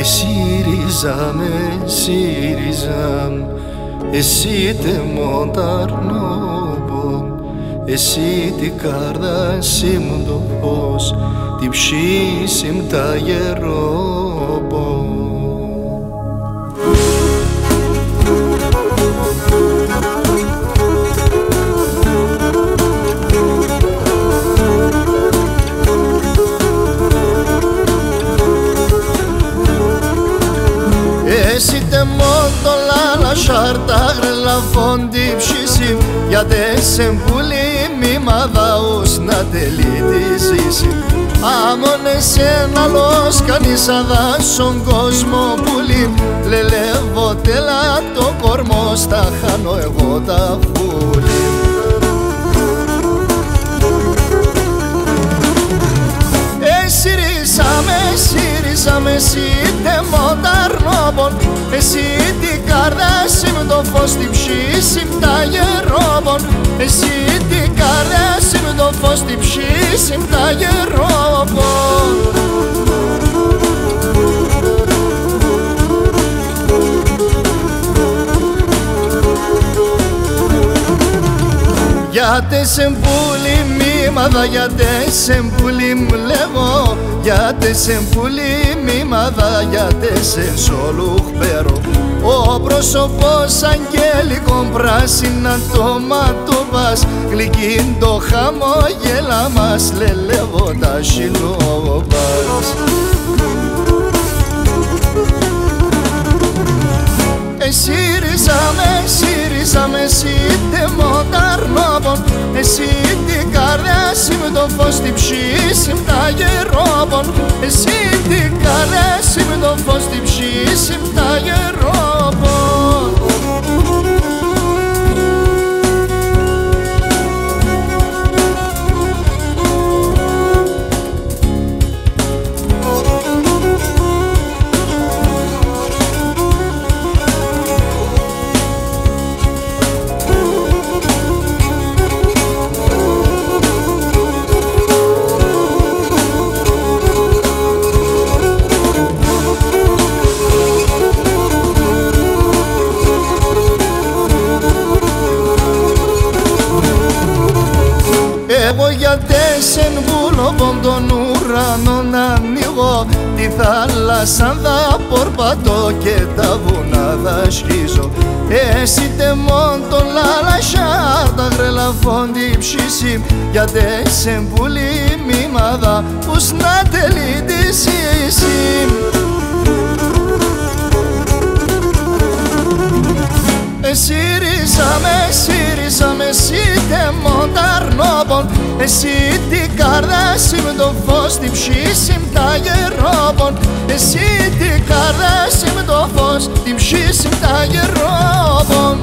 ΣΥΡΙΖΑ με ΣΥΡΙΖΑ, εσύ τε μονταρνόμπον, εσύ τι κάρδα σιμ το φως, τι ψήσιμ τα γερόμπον. Εσύ τε μόντο λάλα σάρτα γρελαφών τι ψήσιμ, γιατί σε μπουλή μη μαδάους να τελεί τη ζήση. Άμον εσένα λος κανείς αδά στον κόσμο πουλί, λελεύω τέλα το κορμό, στα χάνω εγώ τα φούλη. ΣΥΡΙΖΑ με εσύ τε μονταρνόμπον, εσύ την καρδά σιμ το φως την ψήσιμ τα γερόμπον, εσύ την καρδά σιμ το φως την ψήσιμ τα γερόμπον. Γιατί σε μπουλή μη μαδα, γιατί σε μπουλή μ λέγω, γιατί σε μπουλή μη μαδα, γιατί σε σολούχ πέρο. Ο πρόσωπος αγγέλικον πράσινα το μάτο μας, γλυκύν το χαμόγελα μας, λελεύω τα σιλόβας. ΣΥΡΙΖΑ με εσύ τε μονταρνόμπον, εσύ την καρδιά σιμ το φως την ψήσιμ τα γερόμπον, εσύ την καρδιά σιμ το φως την ψήσιμ τα γερόμπον. Εγώ για τέσσεν βούλοβον τον ουρανό να ανοίγω, τη θάλασσα θα πορπατώ και τα βουνά θα σχίζω. Εσύ τε μόντο λάλα σάρτα γρελαφών τι ψήσιμ, για τέσσεν βουλή μη μαδα, ους να τελεί τη ζήσιμ. ΣΥΡΙΖΑ με εσύ τε μονταρνόμπον, εσύ την καρδά σιμ το φως την ψήσιμ τα γερόμπον, εσύ την καρδά σιμ το φως την ψήσιμ τα γερόμπον.